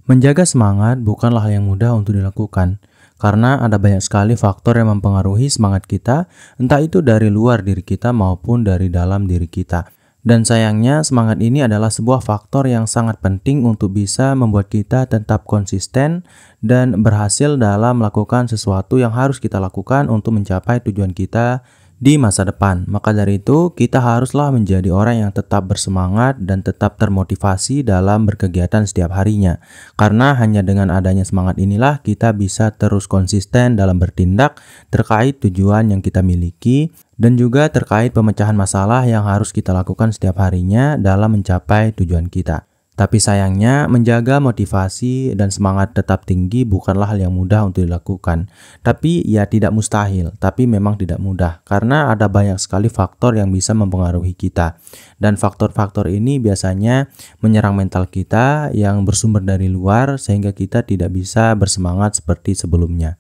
Menjaga semangat bukanlah hal yang mudah untuk dilakukan, karena ada banyak sekali faktor yang mempengaruhi semangat kita, entah itu dari luar diri kita maupun dari dalam diri kita. Dan sayangnya, semangat ini adalah sebuah faktor yang sangat penting untuk bisa membuat kita tetap konsisten dan berhasil dalam melakukan sesuatu yang harus kita lakukan untuk mencapai tujuan kita di masa depan. Maka dari itu, kita haruslah menjadi orang yang tetap bersemangat dan tetap termotivasi dalam berkegiatan setiap harinya. Karena hanya dengan adanya semangat inilah kita bisa terus konsisten dalam bertindak terkait tujuan yang kita miliki dan juga terkait pemecahan masalah yang harus kita lakukan setiap harinya dalam mencapai tujuan kita. Tapi sayangnya, menjaga motivasi dan semangat tetap tinggi bukanlah hal yang mudah untuk dilakukan. Tapi ya tidak mustahil, tapi memang tidak mudah. Karena ada banyak sekali faktor yang bisa mempengaruhi kita. Dan faktor-faktor ini biasanya menyerang mental kita yang bersumber dari luar sehingga kita tidak bisa bersemangat seperti sebelumnya.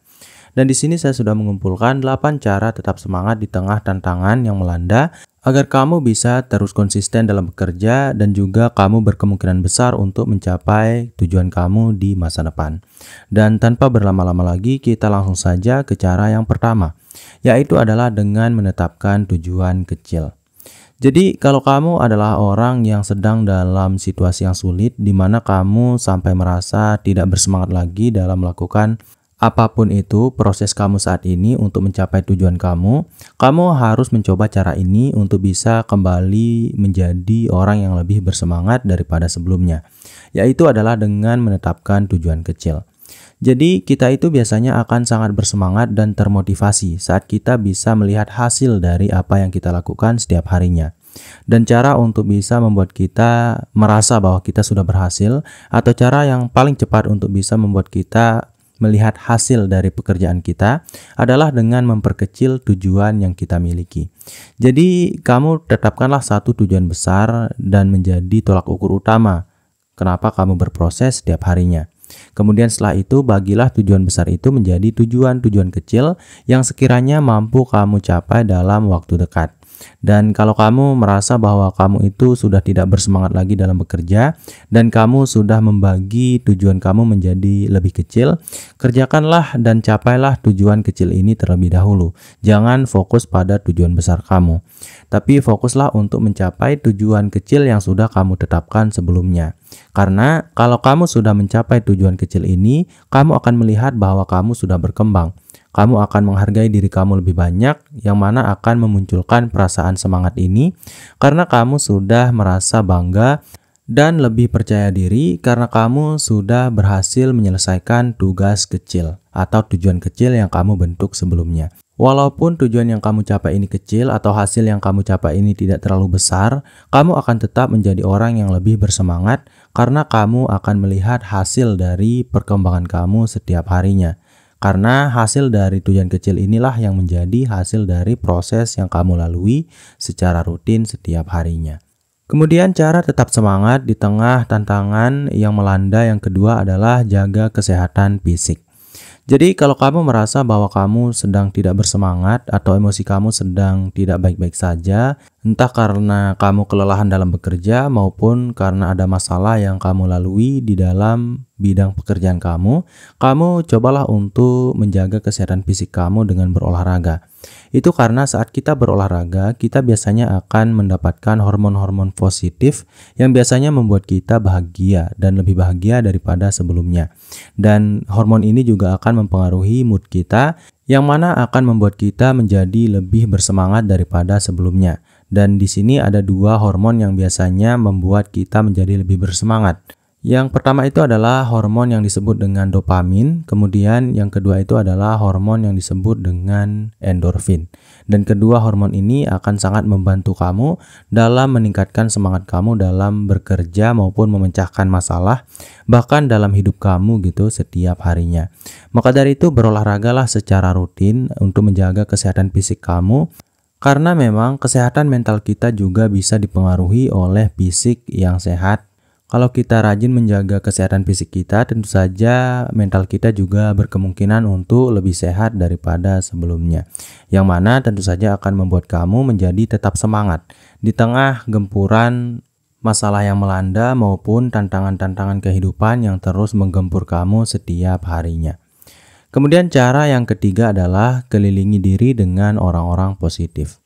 Dan di sini saya sudah mengumpulkan 8 cara tetap semangat di tengah tantangan yang melanda agar kamu bisa terus konsisten dalam bekerja dan juga kamu berkemungkinan besar untuk mencapai tujuan kamu di masa depan. Dan tanpa berlama-lama lagi, kita langsung saja ke cara yang pertama, yaitu adalah dengan menetapkan tujuan kecil. Jadi kalau kamu adalah orang yang sedang dalam situasi yang sulit di mana kamu sampai merasa tidak bersemangat lagi dalam melakukan apapun itu proses kamu saat ini untuk mencapai tujuan kamu harus mencoba cara ini untuk bisa kembali menjadi orang yang lebih bersemangat daripada sebelumnya, yaitu adalah dengan menetapkan tujuan kecil. Jadi kita itu biasanya akan sangat bersemangat dan termotivasi saat kita bisa melihat hasil dari apa yang kita lakukan setiap harinya. Dan cara untuk bisa membuat kita merasa bahwa kita sudah berhasil, atau cara yang paling cepat untuk bisa membuat kita melihat hasil dari pekerjaan kita adalah dengan memperkecil tujuan yang kita miliki. Jadi kamu tetapkanlah satu tujuan besar dan menjadi tolak ukur utama kenapa kamu berproses setiap harinya. Kemudian setelah itu bagilah tujuan besar itu menjadi tujuan-tujuan kecil yang sekiranya mampu kamu capai dalam waktu dekat. Dan kalau kamu merasa bahwa kamu itu sudah tidak bersemangat lagi dalam bekerja dan kamu sudah membagi tujuan kamu menjadi lebih kecil, kerjakanlah dan capailah tujuan kecil ini terlebih dahulu. Jangan fokus pada tujuan besar kamu, tapi fokuslah untuk mencapai tujuan kecil yang sudah kamu tetapkan sebelumnya. Karena kalau kamu sudah mencapai tujuan kecil ini, kamu akan melihat bahwa kamu sudah berkembang. Kamu akan menghargai diri kamu lebih banyak, yang mana akan memunculkan perasaan semangat ini karena kamu sudah merasa bangga dan lebih percaya diri karena kamu sudah berhasil menyelesaikan tugas kecil atau tujuan kecil yang kamu bentuk sebelumnya. Walaupun tujuan yang kamu capai ini kecil atau hasil yang kamu capai ini tidak terlalu besar, kamu akan tetap menjadi orang yang lebih bersemangat karena kamu akan melihat hasil dari perkembangan kamu setiap harinya. Karena hasil dari tujuan kecil inilah yang menjadi hasil dari proses yang kamu lalui secara rutin setiap harinya. Kemudian cara tetap semangat di tengah tantangan yang melanda yang kedua adalah jaga kesehatan fisik. Jadi kalau kamu merasa bahwa kamu sedang tidak bersemangat atau emosi kamu sedang tidak baik-baik saja, entah karena kamu kelelahan dalam bekerja maupun karena ada masalah yang kamu lalui di dalam bidang pekerjaan kamu cobalah untuk menjaga kesehatan fisik kamu dengan berolahraga. Itu karena saat kita berolahraga, kita biasanya akan mendapatkan hormon-hormon positif yang biasanya membuat kita bahagia dan lebih bahagia daripada sebelumnya. Dan hormon ini juga akan mempengaruhi mood kita, yang mana akan membuat kita menjadi lebih bersemangat daripada sebelumnya. Dan di sini ada dua hormon yang biasanya membuat kita menjadi lebih bersemangat. Yang pertama itu adalah hormon yang disebut dengan dopamin, kemudian yang kedua itu adalah hormon yang disebut dengan endorfin. Dan kedua hormon ini akan sangat membantu kamu dalam meningkatkan semangat kamu dalam bekerja maupun memecahkan masalah, bahkan dalam hidup kamu gitu setiap harinya. Maka dari itu berolahragalah secara rutin untuk menjaga kesehatan fisik kamu, karena memang kesehatan mental kita juga bisa dipengaruhi oleh fisik yang sehat. Kalau kita rajin menjaga kesehatan fisik kita, tentu saja mental kita juga berkemungkinan untuk lebih sehat daripada sebelumnya. Yang mana tentu saja akan membuat kamu menjadi tetap semangat di tengah gempuran masalah yang melanda maupun tantangan-tantangan kehidupan yang terus menggempur kamu setiap harinya. Kemudian cara yang ketiga adalah kelilingi diri dengan orang-orang positif.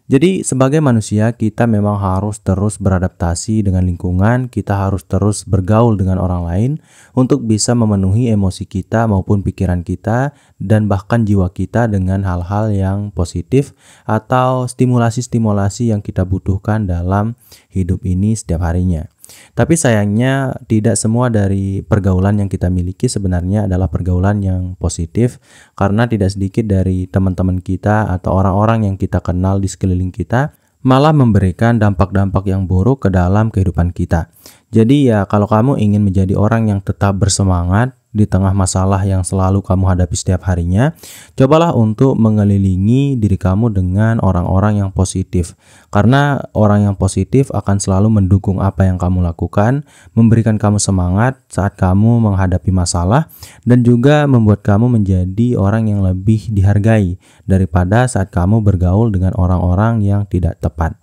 Jadi sebagai manusia kita memang harus terus beradaptasi dengan lingkungan, kita harus terus bergaul dengan orang lain untuk bisa memenuhi emosi kita maupun pikiran kita dan bahkan jiwa kita dengan hal-hal yang positif atau stimulasi-stimulasi yang kita butuhkan dalam hidup ini setiap harinya. Tapi sayangnya tidak semua dari pergaulan yang kita miliki sebenarnya adalah pergaulan yang positif, karena tidak sedikit dari teman-teman kita atau orang-orang yang kita kenal di sekeliling kita malah memberikan dampak-dampak yang buruk ke dalam kehidupan kita. Jadi ya kalau kamu ingin menjadi orang yang tetap bersemangat di tengah masalah yang selalu kamu hadapi setiap harinya, cobalah untuk mengelilingi diri kamu dengan orang-orang yang positif. Karena orang yang positif akan selalu mendukung apa yang kamu lakukan, memberikan kamu semangat saat kamu menghadapi masalah, dan juga membuat kamu menjadi orang yang lebih dihargai daripada saat kamu bergaul dengan orang-orang yang tidak tepat.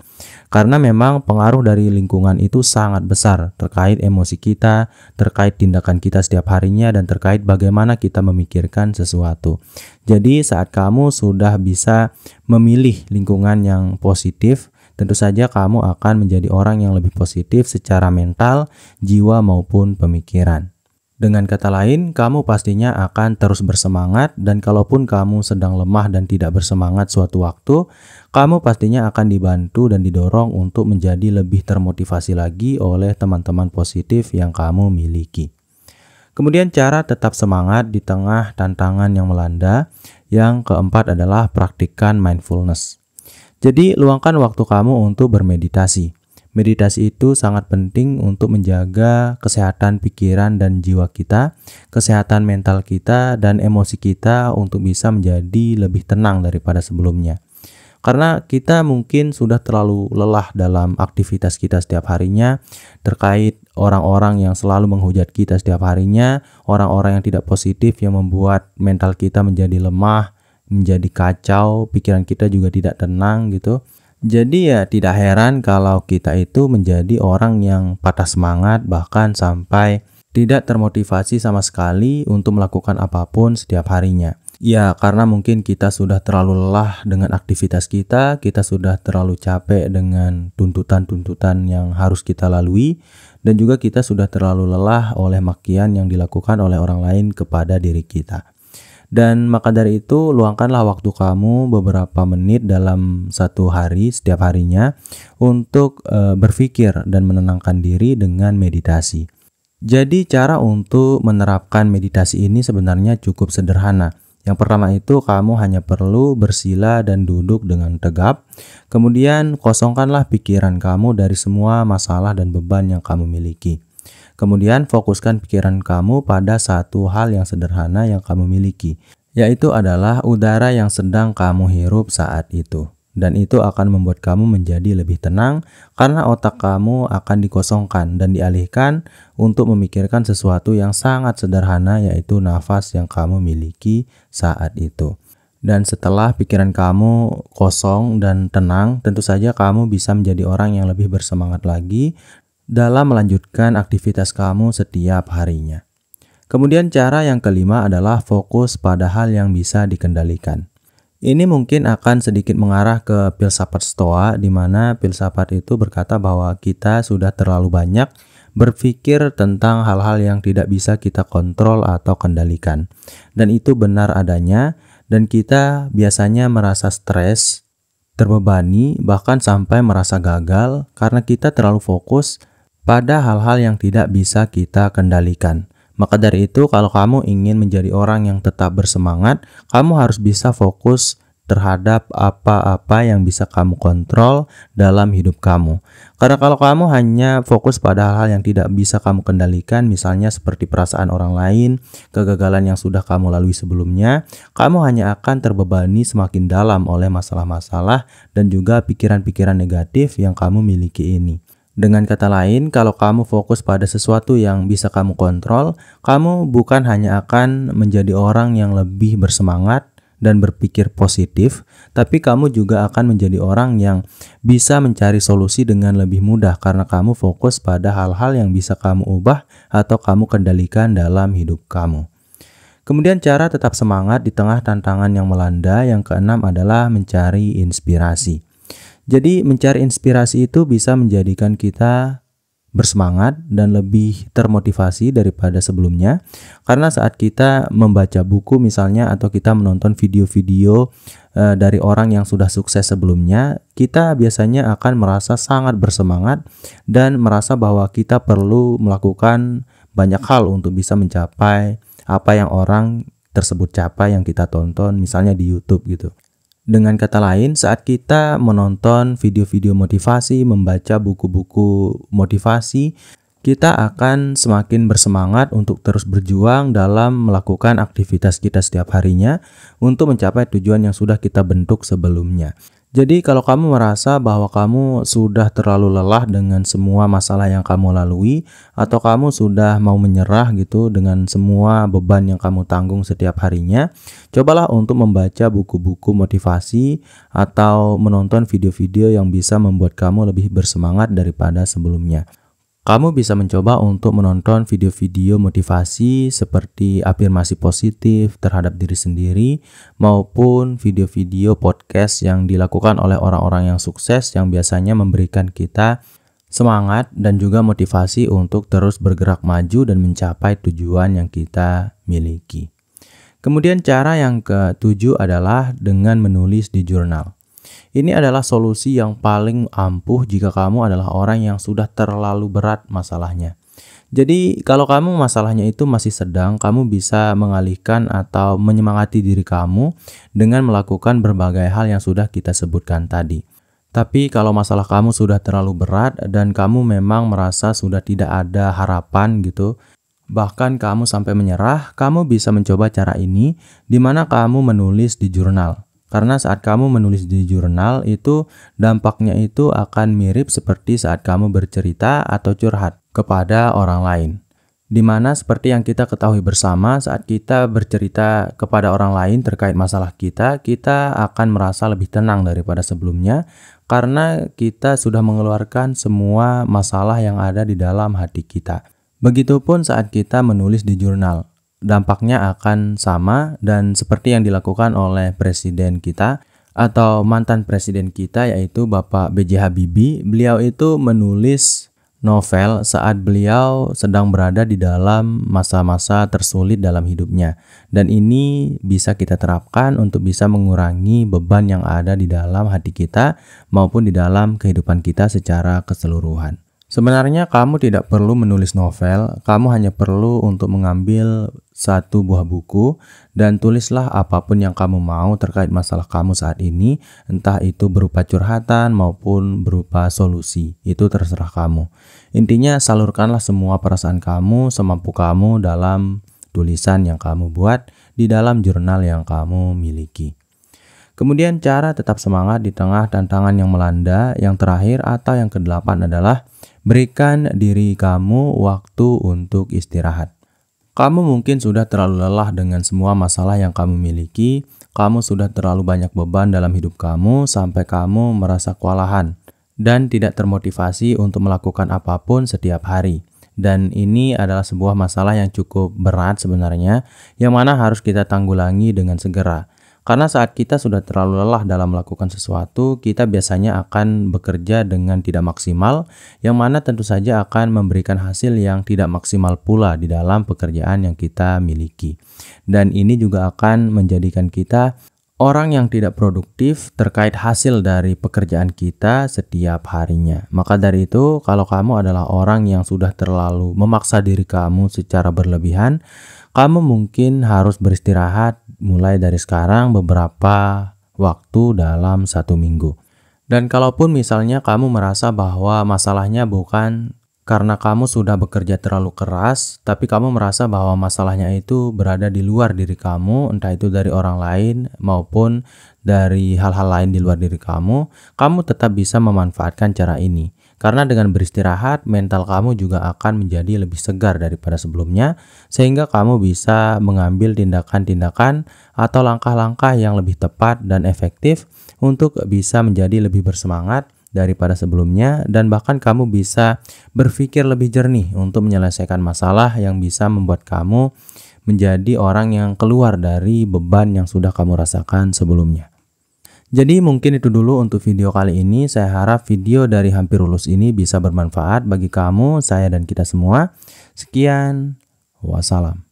Karena memang pengaruh dari lingkungan itu sangat besar terkait emosi kita, terkait tindakan kita setiap harinya, dan terkait bagaimana kita memikirkan sesuatu. Jadi saat kamu sudah bisa memilih lingkungan yang positif, tentu saja kamu akan menjadi orang yang lebih positif secara mental, jiwa maupun pemikiran. Dengan kata lain, kamu pastinya akan terus bersemangat, dan kalaupun kamu sedang lemah dan tidak bersemangat suatu waktu, kamu pastinya akan dibantu dan didorong untuk menjadi lebih termotivasi lagi oleh teman-teman positif yang kamu miliki. Kemudian cara tetap semangat di tengah tantangan yang melanda, yang keempat adalah praktikkan mindfulness. Jadi luangkan waktu kamu untuk bermeditasi. Meditasi itu sangat penting untuk menjaga kesehatan pikiran dan jiwa kita, kesehatan mental kita, dan emosi kita untuk bisa menjadi lebih tenang daripada sebelumnya. Karena kita mungkin sudah terlalu lelah dalam aktivitas kita setiap harinya, terkait orang-orang yang selalu menghujat kita setiap harinya, orang-orang yang tidak positif yang membuat mental kita menjadi lemah, menjadi kacau, pikiran kita juga tidak tenang gitu. Jadi ya tidak heran kalau kita itu menjadi orang yang patah semangat, bahkan sampai tidak termotivasi sama sekali untuk melakukan apapun setiap harinya. Ya karena mungkin kita sudah terlalu lelah dengan aktivitas kita sudah terlalu capek dengan tuntutan-tuntutan yang harus kita lalui, dan juga kita sudah terlalu lelah oleh makian yang dilakukan oleh orang lain kepada diri kita. Dan maka dari itu luangkanlah waktu kamu beberapa menit dalam satu hari setiap harinya untuk berpikir dan menenangkan diri dengan meditasi. Jadi cara untuk menerapkan meditasi ini sebenarnya cukup sederhana. Yang pertama itu kamu hanya perlu bersila dan duduk dengan tegap. Kemudian kosongkanlah pikiran kamu dari semua masalah dan beban yang kamu miliki. Kemudian fokuskan pikiran kamu pada satu hal yang sederhana yang kamu miliki, yaitu adalah udara yang sedang kamu hirup saat itu. Dan itu akan membuat kamu menjadi lebih tenang karena otak kamu akan dikosongkan dan dialihkan untuk memikirkan sesuatu yang sangat sederhana, yaitu nafas yang kamu miliki saat itu. Dan setelah pikiran kamu kosong dan tenang, tentu saja kamu bisa menjadi orang yang lebih bersemangat lagi dalam melanjutkan aktivitas kamu setiap harinya. Kemudian cara yang kelima adalah fokus pada hal yang bisa dikendalikan. Ini mungkin akan sedikit mengarah ke filsafat Stoa, di mana filsafat itu berkata bahwa kita sudah terlalu banyak berpikir tentang hal-hal yang tidak bisa kita kontrol atau kendalikan. Dan itu benar adanya, dan kita biasanya merasa stres, terbebani, bahkan sampai merasa gagal karena kita terlalu fokus pada hal-hal yang tidak bisa kita kendalikan. Maka dari itu, kalau kamu ingin menjadi orang yang tetap bersemangat, kamu harus bisa fokus terhadap apa-apa yang bisa kamu kontrol dalam hidup kamu. Karena kalau kamu hanya fokus pada hal-hal yang tidak bisa kamu kendalikan, misalnya seperti perasaan orang lain, kegagalan yang sudah kamu lalui sebelumnya, kamu hanya akan terbebani semakin dalam oleh masalah-masalah dan juga pikiran-pikiran negatif yang kamu miliki ini. Dengan kata lain, kalau kamu fokus pada sesuatu yang bisa kamu kontrol, kamu bukan hanya akan menjadi orang yang lebih bersemangat dan berpikir positif, tapi kamu juga akan menjadi orang yang bisa mencari solusi dengan lebih mudah karena kamu fokus pada hal-hal yang bisa kamu ubah atau kamu kendalikan dalam hidup kamu. Kemudian cara tetap semangat di tengah tantangan yang melanda, yang keenam adalah mencari inspirasi. Jadi mencari inspirasi itu bisa menjadikan kita bersemangat dan lebih termotivasi daripada sebelumnya, karena saat kita membaca buku misalnya atau kita menonton video-video dari orang yang sudah sukses sebelumnya, kita biasanya akan merasa sangat bersemangat dan merasa bahwa kita perlu melakukan banyak hal untuk bisa mencapai apa yang orang tersebut capai yang kita tonton misalnya di YouTube gitu. Dengan kata lain, saat kita menonton video-video motivasi, membaca buku-buku motivasi, kita akan semakin bersemangat untuk terus berjuang dalam melakukan aktivitas kita setiap harinya untuk mencapai tujuan yang sudah kita bentuk sebelumnya. Jadi kalau kamu merasa bahwa kamu sudah terlalu lelah dengan semua masalah yang kamu lalui, atau kamu sudah mau menyerah gitu dengan semua beban yang kamu tanggung setiap harinya, cobalah untuk membaca buku-buku motivasi atau menonton video-video yang bisa membuat kamu lebih bersemangat daripada sebelumnya. Kamu bisa mencoba untuk menonton video-video motivasi seperti afirmasi positif terhadap diri sendiri maupun video-video podcast yang dilakukan oleh orang-orang yang sukses yang biasanya memberikan kita semangat dan juga motivasi untuk terus bergerak maju dan mencapai tujuan yang kita miliki. Kemudian cara yang ketujuh adalah dengan menulis di jurnal. Ini adalah solusi yang paling ampuh jika kamu adalah orang yang sudah terlalu berat masalahnya. Jadi kalau kamu masalahnya itu masih sedang, kamu bisa mengalihkan atau menyemangati diri kamu dengan melakukan berbagai hal yang sudah kita sebutkan tadi. Tapi kalau masalah kamu sudah terlalu berat dan kamu memang merasa sudah tidak ada harapan gitu, bahkan kamu sampai menyerah, kamu bisa mencoba cara ini di mana kamu menulis di jurnal. Karena saat kamu menulis di jurnal itu dampaknya itu akan mirip seperti saat kamu bercerita atau curhat kepada orang lain. Dimana seperti yang kita ketahui bersama, saat kita bercerita kepada orang lain terkait masalah kita akan merasa lebih tenang daripada sebelumnya karena kita sudah mengeluarkan semua masalah yang ada di dalam hati kita. Begitupun saat kita menulis di jurnal. Dampaknya akan sama dan seperti yang dilakukan oleh presiden kita atau mantan presiden kita yaitu Bapak B.J. Habibie. Beliau itu menulis novel saat beliau sedang berada di dalam masa-masa tersulit dalam hidupnya. Dan ini bisa kita terapkan untuk bisa mengurangi beban yang ada di dalam hati kita maupun di dalam kehidupan kita secara keseluruhan. Sebenarnya kamu tidak perlu menulis novel, kamu hanya perlu untuk mengambil satu buah buku dan tulislah apapun yang kamu mau terkait masalah kamu saat ini, entah itu berupa curhatan maupun berupa solusi, itu terserah kamu. Intinya salurkanlah semua perasaan kamu semampu kamu dalam tulisan yang kamu buat di dalam jurnal yang kamu miliki. Kemudian cara tetap semangat di tengah tantangan yang melanda, yang terakhir atau yang kedelapan adalah berikan diri kamu waktu untuk istirahat. Kamu mungkin sudah terlalu lelah dengan semua masalah yang kamu miliki, kamu sudah terlalu banyak beban dalam hidup kamu sampai kamu merasa kewalahan dan tidak termotivasi untuk melakukan apapun setiap hari. Dan ini adalah sebuah masalah yang cukup berat sebenarnya, yang mana harus kita tanggulangi dengan segera. Karena saat kita sudah terlalu lelah dalam melakukan sesuatu, kita biasanya akan bekerja dengan tidak maksimal, yang mana tentu saja akan memberikan hasil yang tidak maksimal pula di dalam pekerjaan yang kita miliki. Dan ini juga akan menjadikan kita orang yang tidak produktif terkait hasil dari pekerjaan kita setiap harinya. Maka dari itu, kalau kamu adalah orang yang sudah terlalu memaksa diri kamu secara berlebihan, kamu mungkin harus beristirahat mulai dari sekarang beberapa waktu dalam 1 minggu. Dan kalaupun misalnya kamu merasa bahwa masalahnya bukan karena kamu sudah bekerja terlalu keras, tapi kamu merasa bahwa masalahnya itu berada di luar diri kamu, entah itu dari orang lain maupun dari hal-hal lain di luar diri kamu, kamu tetap bisa memanfaatkan cara ini. Karena dengan beristirahat, mental kamu juga akan menjadi lebih segar daripada sebelumnya, sehingga kamu bisa mengambil tindakan-tindakan atau langkah-langkah yang lebih tepat dan efektif untuk bisa menjadi lebih bersemangat daripada sebelumnya, dan bahkan kamu bisa berpikir lebih jernih untuk menyelesaikan masalah yang bisa membuat kamu menjadi orang yang keluar dari beban yang sudah kamu rasakan sebelumnya. Jadi mungkin itu dulu untuk video kali ini. Saya harap video dari Hampir Lulus ini bisa bermanfaat bagi kamu, saya, dan kita semua. Sekian, wassalam.